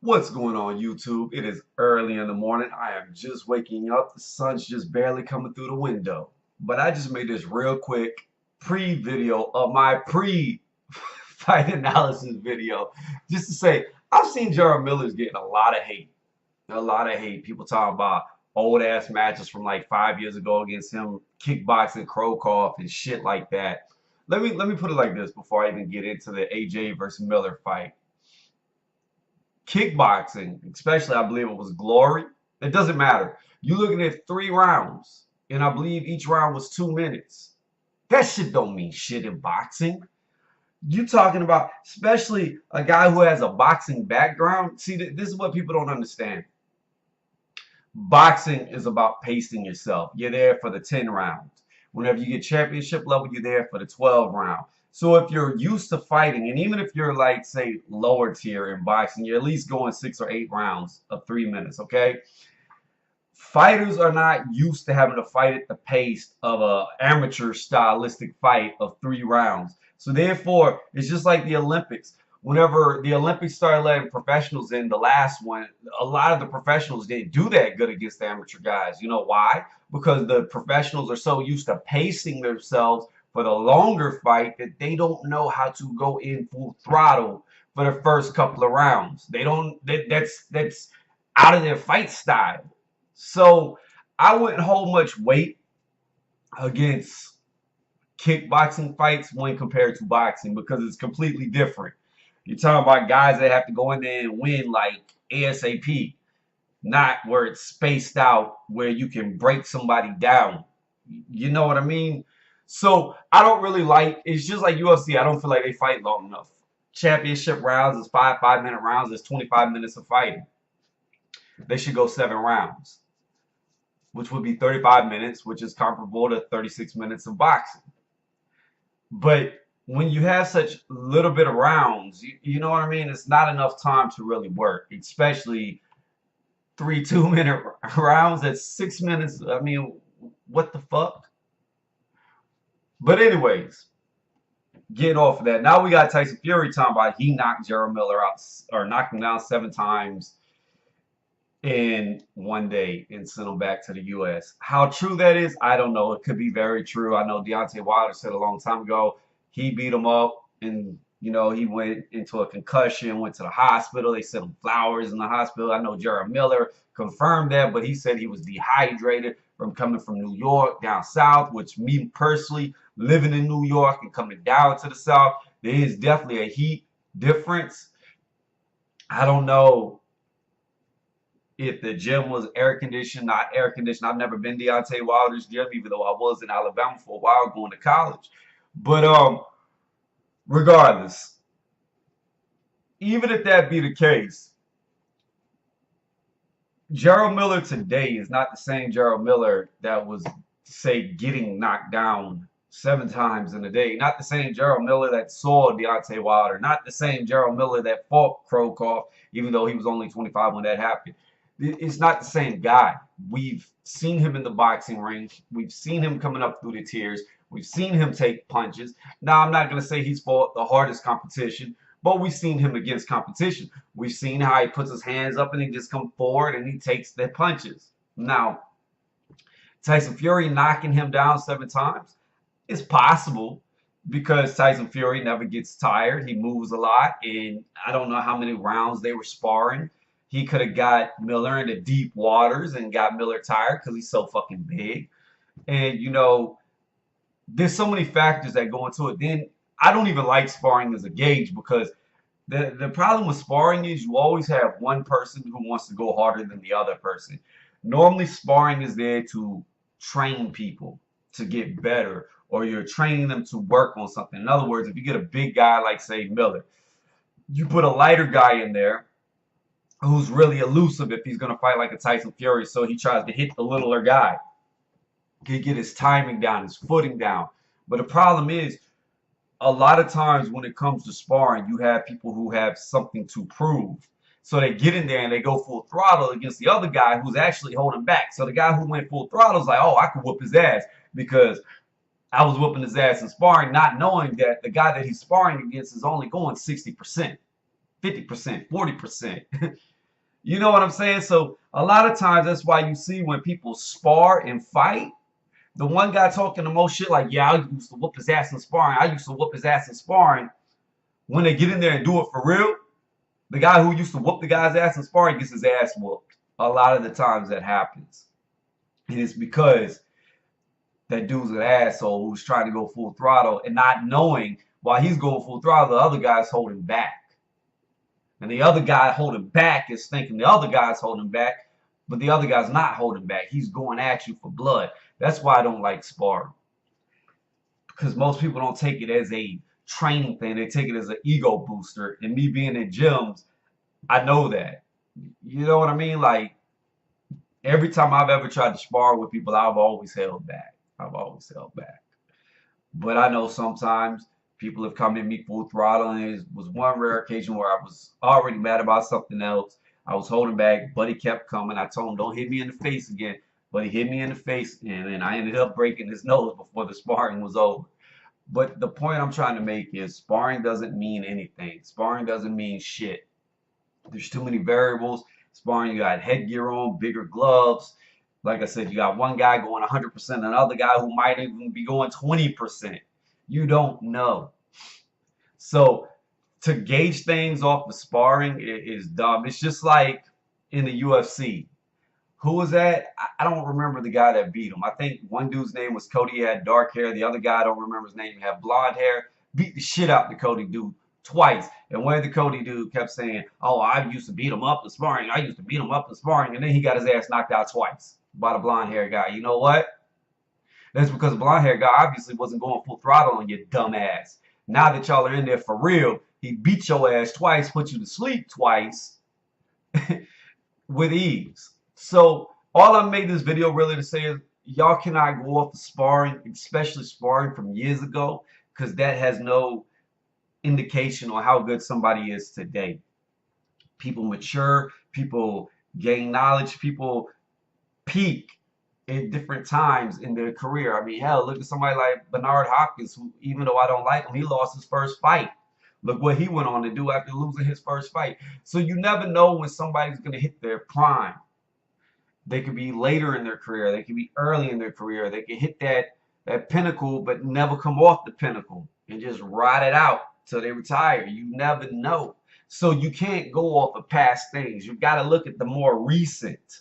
What's going on, YouTube? It is early in the morning. I am just waking up. The sun's just barely coming through the window. But I just made this real quick pre-video of my pre-fight analysis video just to say I've seen Jarrell Miller's getting a lot of hate. A lot of hate. People talking about old ass matches from like 5 years ago against him, kickboxing Krokoff and shit like that. Let me put it like this before I even get into the AJ versus Miller fight. Kickboxing, especially I believe it was Glory. It doesn't matter. You looking at 3 rounds, and I believe each round was 2 minutes. That shit don't mean shit in boxing. You talking about, especially a guy who has a boxing background. See, this is what people don't understand. Boxing is about pacing yourself. You're there for the 10 rounds. Whenever you get championship level, you're there for the 12 round. So if you're used to fighting, and even if you're like, say, lower tier in boxing, you're at least going 6 or 8 rounds of 3 minutes, okay? Fighters are not used to having to fight at the pace of a amateur stylistic fight of 3 rounds. So therefore, it's just like the Olympics. Whenever the Olympics started letting professionals in, the last one, a lot of the professionals didn't do that good against the amateur guys. You know why? Because the professionals are so used to pacing themselves for the longer fight that they don't know how to go in full throttle for the first couple of rounds. They don't. That's out of their fight style. So I wouldn't hold much weight against kickboxing fights when compared to boxing because it's completely different. You're talking about guys that have to go in there and win like ASAP, not where it's spaced out where you can break somebody down. You know what I mean? So I don't really like. It's just like UFC. I don't feel like they fight long enough. Championship rounds is five-minute rounds. It's 25 minutes of fighting. They should go 7 rounds, which would be 35 minutes, which is comparable to 36 minutes of boxing. But when you have such little bit of rounds, you know what I mean? It's not enough time to really work, especially 3 2-minute rounds at 6 minutes. I mean, what the fuck? But anyways, getting off of that. Now we got Tyson Fury talking about he knocked Jarrell Miller out or knocked him down 7 times in one day and sent him back to the U.S. How true that is, I don't know. It could be very true. I know Deontay Wilder said a long time ago he beat him up and he went into a concussion, went to the hospital. They sent him flowers in the hospital. I know Jarrell Miller confirmed that, but he said he was dehydrated from coming from New York down south, which me personally, living in New York and coming down to the south, there is definitely a heat difference. I don't know if the gym was air conditioned, not air conditioned. I've never been Deontay Wilder's gym, even though I was in Alabama for a while going to college. But regardless, even if that be the case, Jarrell Miller today is not the same Jarrell Miller that was, say, getting knocked down 7 times in a day. Not the same Jarrell Miller that saw Deontay Wilder. Not the same Jarrell Miller that fought Krokoff, even though he was only 25 when that happened. It's not the same guy. We've seen him in the boxing ring. We've seen him coming up through the tiers. We've seen him take punches. Now, I'm not going to say he's fought the hardest competition, but we've seen him against competition. We've seen how he puts his hands up and he just comes forward and he takes the punches. Now, Tyson Fury knocking him down 7 times is possible because Tyson Fury never gets tired. He moves a lot, and I don't know how many rounds they were sparring. He could have got Miller into deep waters and got Miller tired because he's so fucking big. And, there's so many factors that go into it. Then I don't even like sparring as a gauge because the problem with sparring is you always have one person who wants to go harder than the other person. Normally, sparring is there to train people to get better, or you're training them to work on something. In other words, if you get a big guy like, say, Miller, you put a lighter guy in there who's really elusive if he's going to fight like a Tyson Fury, so he tries to hit the littler guy. He get his timing down, his footing down. But the problem is, a lot of times when it comes to sparring, you have people who have something to prove. So they get in there and they go full throttle against the other guy who's actually holding back. So the guy who went full throttle is like, oh, I could whoop his ass because I was whooping his ass in sparring, not knowing that the guy that he's sparring against is only going 60%, 50%, 40%. You know what I'm saying? So a lot of times that's why you see when people spar and fight, the one guy talking the most shit, like, yeah, I used to whoop his ass in sparring. I used to whoop his ass in sparring. When they get in there and do it for real, the guy who used to whoop the guy's ass in sparring gets his ass whooped. A lot of the times that happens. And it's because that dude's an asshole who's trying to go full throttle and not knowing while he's going full throttle, the other guy's holding back. And the other guy holding back is thinking the other guy's holding back, but the other guy's not holding back. He's going at you for blood. That's why I don't like sparring. Because most people don't take it as a training thing. They take it as an ego booster. And me being in gyms, I know that. You know what I mean? Like every time I've ever tried to spar with people, I've always held back. I've always held back. But I know sometimes people have come to me full throttle, and it was one rare occasion where I was already mad about something else. I was holding back, but he kept coming. I told him, don't hit me in the face again. But he hit me in the face, and then I ended up breaking his nose before the sparring was over. But the point I'm trying to make is sparring doesn't mean anything. Sparring doesn't mean shit. There's too many variables. Sparring, you got headgear on, bigger gloves. Like I said, you got one guy going 100%, another guy who might even be going 20%. You don't know. So to gauge things off the sparring is dumb. It's just like in the UFC. Who was that? I don't remember the guy that beat him. I think one dude's name was Cody. He had dark hair. The other guy, I don't remember his name, he had blonde hair. Beat the shit out the Cody dude twice. And where the Cody dude kept saying, oh, I used to beat him up in sparring. I used to beat him up in sparring. And then he got his ass knocked out twice by the blonde hair guy. You know what? That's because the blonde hair guy obviously wasn't going full throttle on your dumb ass. Now that y'all are in there for real, he beat your ass twice, put you to sleep twice with ease. So all I made this video really to say is y'all cannot go off the sparring, especially sparring from years ago, because that has no indication on how good somebody is today. People mature, people gain knowledge, people peak in different times in their career. I mean, hell, look at somebody like Bernard Hopkins, who, even though I don't like him, he lost his first fight. Look what he went on to do after losing his first fight. So you never know when somebody's going to hit their prime. They could be later in their career. They could be early in their career. They could hit that pinnacle, but never come off the pinnacle and just ride it out till they retire. You never know. So you can't go off of past things. You got to look at the more recent.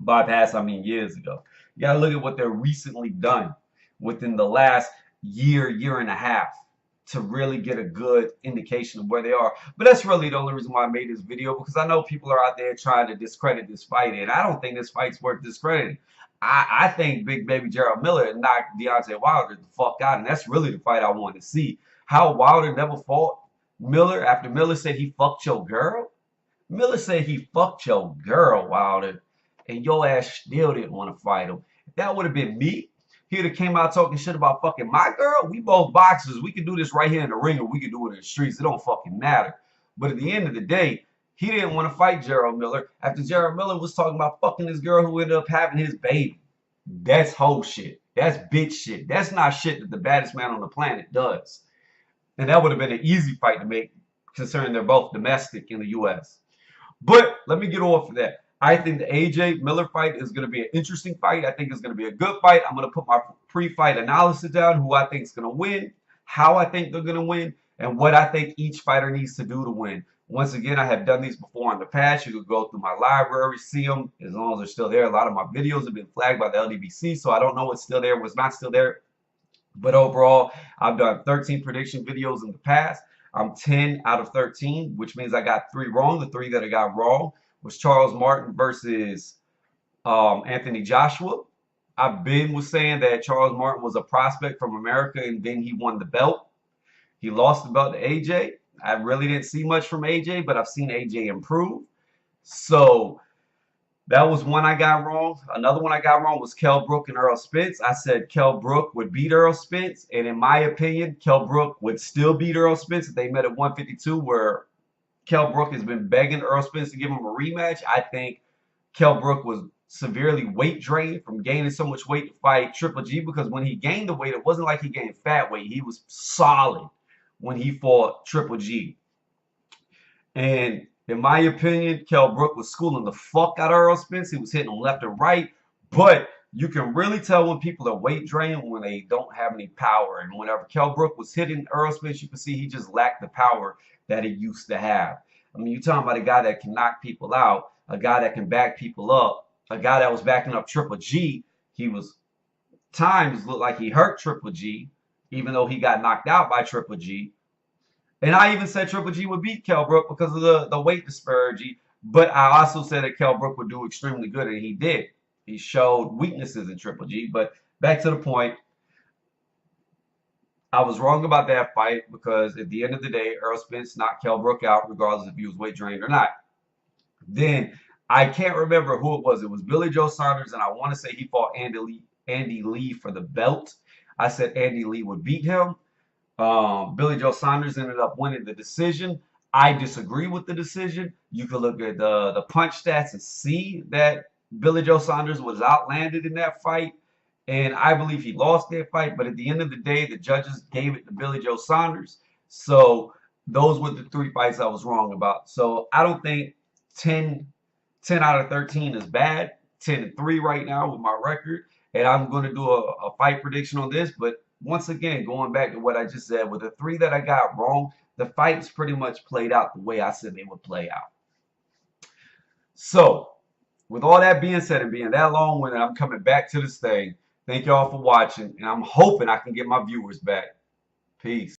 By past, I mean years ago. You got to look at what they're recently done within the last year, year and a half to really get a good indication of where they are. But that's really the only reason why I made this video, because I know people are out there trying to discredit this fight, and I don't think this fight's worth discrediting. I think Big Baby Jarrell Miller knocked Deontay Wilder the fuck out, and that's really the fight I want to see. How Wilder never fought Miller after Miller said he fucked your girl? Miller said he fucked your girl, Wilder, and your ass still didn't want to fight him. If that would have been me, he'd have came out talking shit about fucking my girl. We both boxers. We can do this right here in the ring, or we can do it in the streets. It don't fucking matter. But at the end of the day, he didn't want to fight Jarrell Miller after Jarrell Miller was talking about fucking this girl who ended up having his baby. That's whole shit. That's bitch shit. That's not shit that the baddest man on the planet does. And that would have been an easy fight to make, considering they're both domestic in the U.S. But let me get off of that. I think the AJ Miller fight is going to be an interesting fight. I think it's going to be a good fight. I'm going to put my pre-fight analysis down, who I think is going to win, how I think they're going to win, and what I think each fighter needs to do to win. Once again, I have done these before in the past. You could go through my library, see them, as long as they're still there. A lot of my videos have been flagged by the LDBC, so I don't know what's still there, what's not still there. But overall, I've done 13 prediction videos in the past. I'm 10 out of 13, which means I got 3 wrong. The 3 that I got wrong was Charles Martin versus Anthony Joshua. I've been was saying that Charles Martin was a prospect from America, and then he won the belt. He lost the belt to AJ. I really didn't see much from AJ, but I've seen AJ improve. So that was one I got wrong. Another one I got wrong was Kell Brook and Errol Spence. I said Kell Brook would beat Errol Spence, and in my opinion, Kell Brook would still beat Errol Spence if they met at 152, where Kell Brook has been begging Errol Spence to give him a rematch. I think Kell Brook was severely weight drained from gaining so much weight to fight Triple G, because when he gained the weight, it wasn't like he gained fat weight. He was solid when he fought Triple G. And In my opinion, Kell Brook was schooling the fuck out of Earl Spence. He was hitting him left and right. But you can really tell when people are weight drained when they don't have any power. And whenever Kell Brook was hitting Earl Spence, you can see he just lacked the power that he used to have. I mean, you're talking about a guy that can knock people out, a guy that can back people up, a guy that was backing up Triple G. He was times looked like he hurt Triple G, even though he got knocked out by Triple G. And I even said Triple G would beat Kell Brook because of the weight disparity. But I also said that Kell Brook would do extremely good, and he did. He showed weaknesses in Triple G. But back to the point, I was wrong about that fight because at the end of the day, Earl Spence knocked Kell Brook out, regardless if he was weight drained or not. Then I can't remember who it was. It was Billy Joe Saunders, and I want to say he fought Andy Lee for the belt. I said Andy Lee would beat him. Billy Joe Saunders ended up winning the decision. I disagree with the decision. You can look at the punch stats and see that Billy Joe Saunders was outlanded in that fight. And I believe he lost that fight. But at the end of the day, the judges gave it to Billy Joe Saunders. So those were the three fights I was wrong about. So I don't think 10 out of 13 is bad. 10-3 right now with my record. And I'm going to do a fight prediction on this. But once again, going back to what I just said, with the three that I got wrong, the fights pretty much played out the way I said they would play out. So, with all that being said and being that long-winded, I'm coming back to this thing. Thank y'all for watching, and I'm hoping I can get my viewers back. Peace.